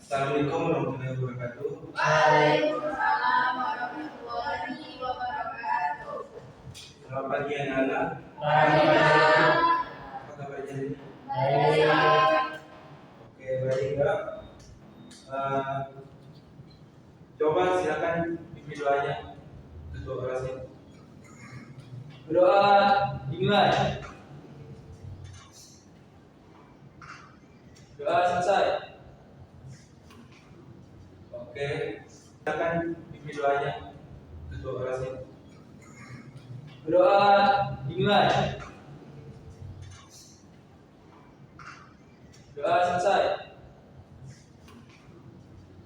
Assalamualaikum warahmatullahi wabarakatuh. Waalaikumsalam warahmatullahi wabarakatuh. Selamat pagi anak-anak. Pagi. Apa kabarnya hari ini? Baik. Oke, baik enggak? Coba silakan pimpin doanya ketua kelasnya. Berdoa dimulai. Doa selesai. Oke, silakan pimpin doanya ketua kelasnya. Berdoa dimulai. Doa selesai.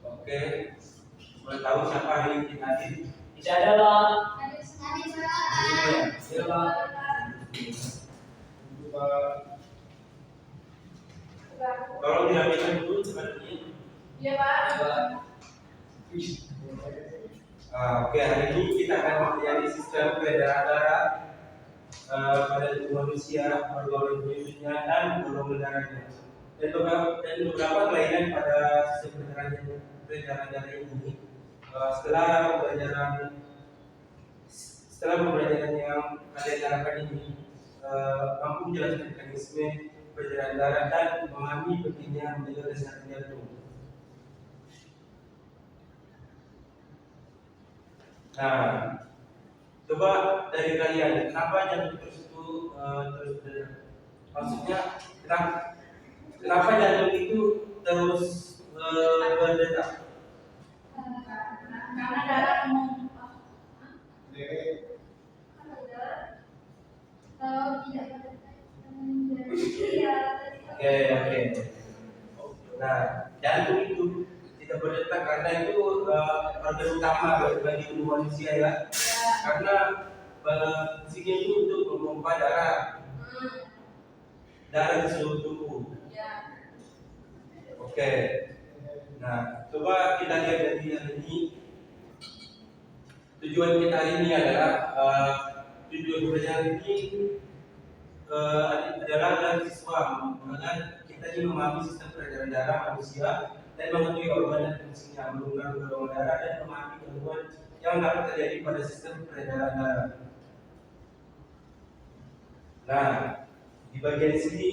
Oke, boleh tahu siapa hari ini hadir? Insya Allah. Ini ya. Tolong dirapikan dulu seperti ini. Ya, Pak. Oke, hari ini kita akan mempelajari sistem peredaran darah pada tubuh manusia, organ tubuhnya dan golongan darahnya. Dan beberapa kelainan pada sistem peredaran darah ini. Setelah pembelajaran yang kalian lakukan ini mampu menjelaskan mekanisme peredaran darah dan memahami pentingnya menjaga kesehatan jantung. Nah, coba dari kalian, kenapa jantung terus itu terus berdetak? Maksudnya, kenapa jantung itu terus berdetak? Karena darah menumpah. Kalau tidak Oke. Nah, jantung itu tidak berdetak karena itu organ utama bagi tubuh manusia ya. Karena fungsinya itu untuk memompa darah di seluruh tubuh. Oke. Nah, coba kita lihat dari hari ini. Tujuan kita hari ini adalah tujuan pelajaran ini adalah agar siswa agar kita ini memahami sistem peredaran darah manusia dan mengetahui organ dan fungsinya, mengenal golongan darah dan memahami gangguan yang dapat terjadi pada sistem peredaran darah. Nah, di bagian sini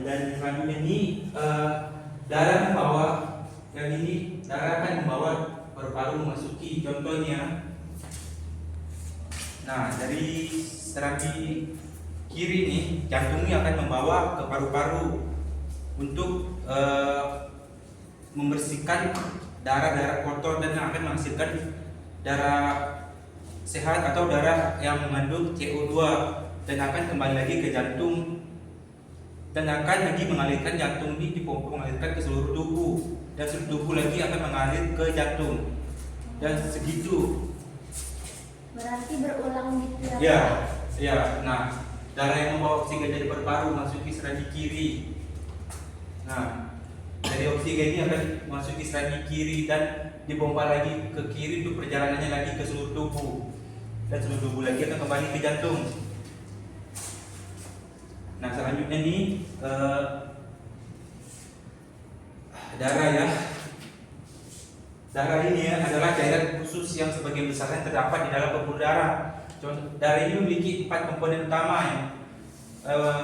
dan selanjutnya ini darah membawa darah akan membawa paru-paru memasuki contohnya. Nah, dari serambi kiri nih jantungnya akan membawa ke paru-paru untuk membersihkan darah-darah kotor dan akan menghasilkan darah sehat atau darah yang mengandung CO2 dan akan kembali lagi ke jantung dan akan lagi mengalirkan jantung ini dipompa mengalirkan ke seluruh tubuh dan seluruh tubuh lagi akan mengalir ke jantung dan segitu. Berarti berulang gitu Ya. Nah, darah yang membawa oksigen dari paru-paru masuki serambi kiri. Nah, dari oksigen ini akan masuki serambi kiri dan dipompa lagi ke kiri untuk perjalanannya lagi ke seluruh tubuh dan seluruh tubuh lagi akan kembali ke jantung. Nah, selanjutnya nih darah ya. Darah ini adalah cairan khusus yang sebagian besarnya terdapat di dalam pembuluh darah. Darah ini memiliki 4 komponen utama ya.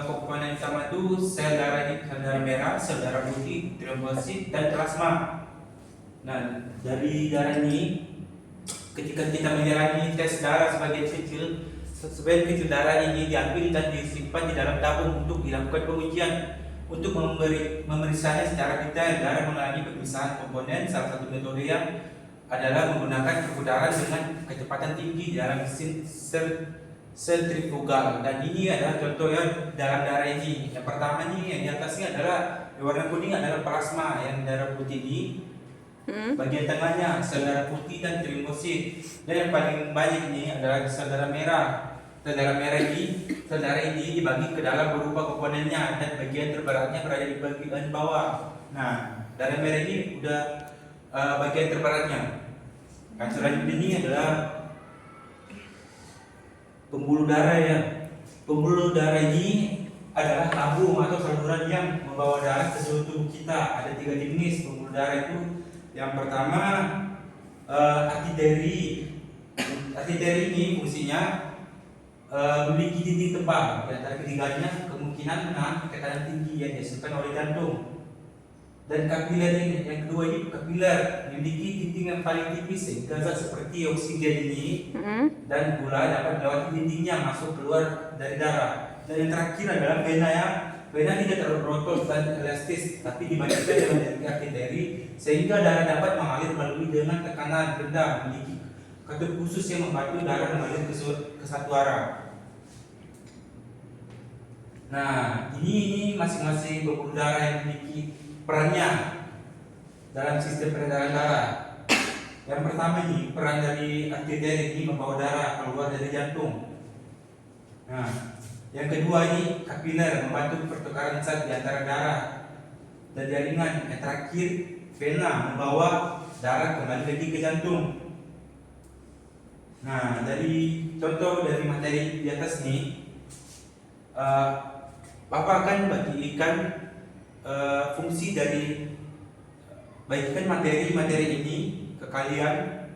Komponen utama itu sel darah merah, sel darah putih, trombosit, dan plasma. Nah, dari darah ini ketika kita menjalani tes darah sebagian kecil darah ini diambil dan disimpan di dalam tabung untuk dilakukan pengujian. Untuk memeriksanya secara detail, darah mengalami pemisahan komponen. Salah satu metode yang adalah menggunakan perputaran dengan kecepatan tinggi dalam mesin sentrifugal. Dan ini adalah contoh yang dalam darah ini. Yang pertama ini yang di atasnya adalah warna kuning adalah plasma, yang darah putih ini. Bagian tengahnya sel darah putih dan trombosit, dan yang paling banyak ini adalah sel darah merah. Sel darah ini dibagi ke dalam berupa komponennya dan bagian terberatnya berada di bagian bawah. Nah, darah merah ini udah bagian terberatnya. Nah, selanjutnya ini adalah pembuluh darah ya. Pembuluh darah ini adalah tabung atau saluran yang membawa darah ke seluruh tubuh kita. Ada 3 jenis pembuluh darah itu. Yang pertama arteri. Arteri ini fungsinya memiliki dinding tebal. Di antara ketiganya kemungkinan menahan tekanan tinggi yang dihasilkan oleh jantung. Dan kapiler ini, yang kedua ini kapiler, memiliki dinding yang paling tipis sehingga zat seperti oksigen ini dan gula dapat melewati dindingnya masuk keluar dari darah. Dan yang terakhir adalah vena ya. Vena tidak terlalu berotot dan elastis, tapi dibanyakan dengan arteri sehingga darah dapat mengalir melalui dengan tekanan rendah, memiliki katup khusus yang membantu darah mengalir ke satu arah. Nah, ini masing-masing pembuluh darah yang memiliki perannya dalam sistem peredaran darah. Yang pertama ini peran dari arteri ini membawa darah keluar dari jantung. Nah, yang kedua ini kapiler membantu pertukaran zat di antara darah dan jaringan. Yang terakhir vena membawa darah kembali lagi ke jantung. Nah, dari contoh dari materi di atas ini, Bapak akan bagikan fungsi dari bagikan materi-materi ini ke kalian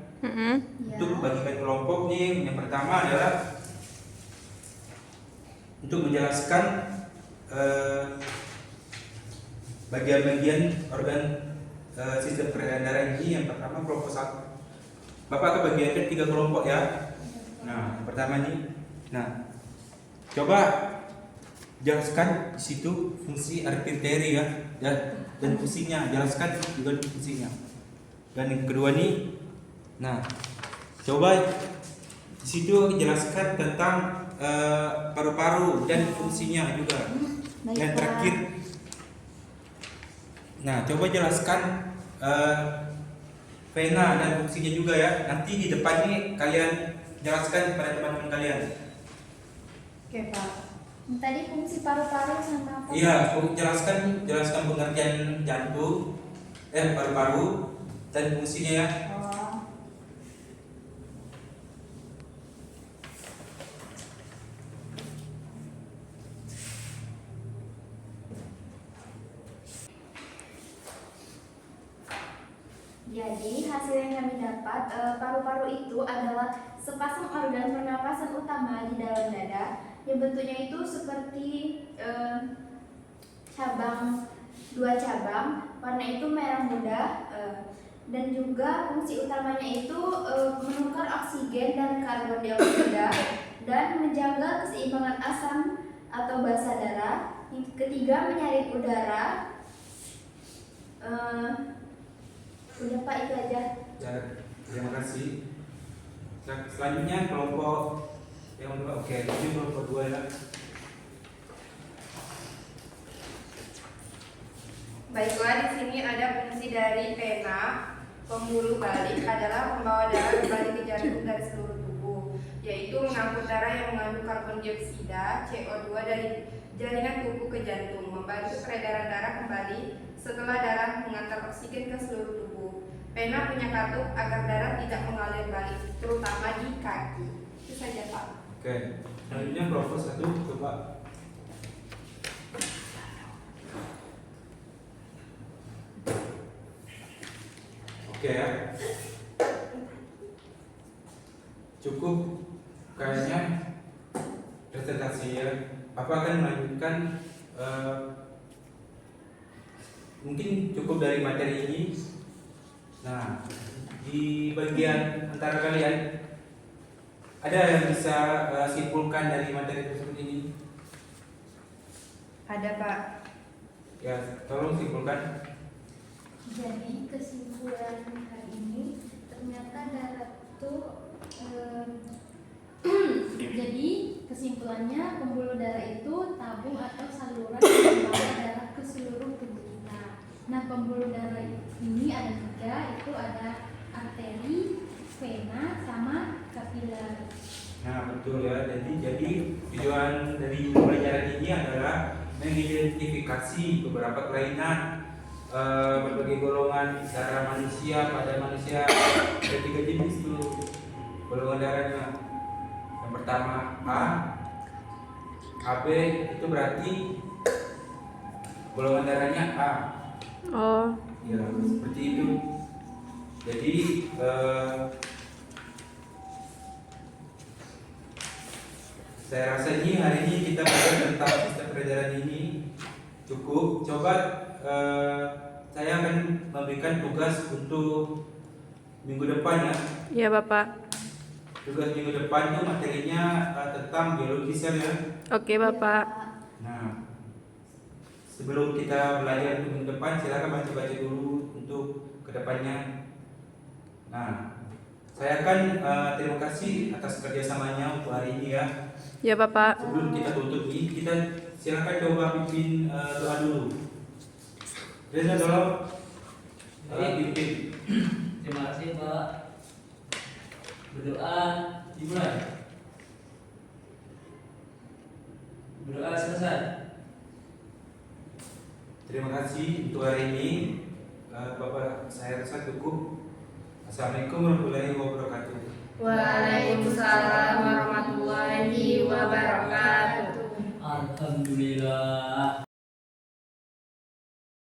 untuk bagikan kelompok nih. Yang pertama adalah untuk menjelaskan bagian-bagian organ sistem peredaran darah ini. Yang pertama kelompok 1. Bapak akan bagikan 3 kelompok ya. Nah, yang pertama nih. Nah, coba jelaskan di situ fungsi arteri ya, dan fungsinya, jelaskan juga fungsinya. Dan yang kedua nih, nah coba di situ jelaskan tentang paru-paru dan fungsinya juga. Yang terakhir, nah coba jelaskan vena dan fungsinya juga ya. Nanti di depan ini kalian jelaskan kepada teman-teman kalian. Oke Pak. Tadi fungsi paru-paru sama apa? Iya, jelaskan pengertian jantung, paru-paru dan fungsinya ya. Oh. Jadi hasil yang kami dapat, paru-paru itu adalah sepasang organ pernapasan utama di dalam dada yang bentuknya itu seperti dua cabang, warna itu merah muda, dan juga fungsi utamanya itu menukar oksigen dan karbon dioksida dan menjaga keseimbangan asam atau basa darah. Yang ketiga menyaring udara. Udah Pak, itu aja. Ya, terima kasih. Selanjutnya kelompok yang kedua. Oke, ini kelompok 2 ya. Baiklah, di sini ada fungsi dari vena. Pembuluh balik adalah pembawa darah kembali ke jantung dari seluruh tubuh, yaitu mengangkut darah yang mengandung karbon dioksida CO2 dari jaringan tubuh ke jantung, membantu peredaran darah kembali setelah darah mengantar oksigen ke seluruh tubuh. Vena punya katup agar darah tidak mengalir balik, terutama di kaki. Itu saja Pak. Oke, selanjutnya kelompok 1 coba. Oke ya. Cukup kayaknya presentasi ya. Apa akan melanjutkan mungkin cukup dari materi ini. Nah, di bagian antara kalian ada yang bisa simpulkan dari materi tersebut ini? Ada Pak. Ya, tolong simpulkan. Jadi kesimpulan hari ini ternyata darah itu jadi kesimpulannya pembuluh darah itu tabung atau saluran yang membawa darah ke seluruh tubuh kita. Nah, pembuluh darah ini ada 3, itu ada arteri, vena, sama kapiler. Nah, betul ya. Jadi tujuan dari pelajaran ini adalah mengidentifikasi beberapa kelainan berbagai golongan darah manusia. Pada manusia ada 3 jenis tuh golongan darahnya. Yang pertama A, AB itu berarti golongan darahnya A. Oh, Ya, seperti itu. Jadi saya rasa hari ini kita belajar tentang sistem peredaran ini cukup. Coba saya akan memberikan tugas untuk minggu depan ya. iya Bapak. Tugas minggu depan itu materinya tentang biologi sel ya. Oke Bapak. Nah, sebelum kita belajar untuk minggu depan, silakan baca-baca dulu untuk kedepannya. Nah, saya akan terima kasih atas kerjasamanya untuk hari ini ya. Iya Bapak. Sebelum kita tutup ini, kita silakan coba pimpin doa dulu. Reza tolong pimpin. Terima kasih Pak. Berdoa dimulai. Berdoa selesai. Terima kasih untuk hari ini, Bapak. Saya rasa cukup. Assalamualaikum warahmatullahi wabarakatuh. Waalaikumsalam warahmatullahi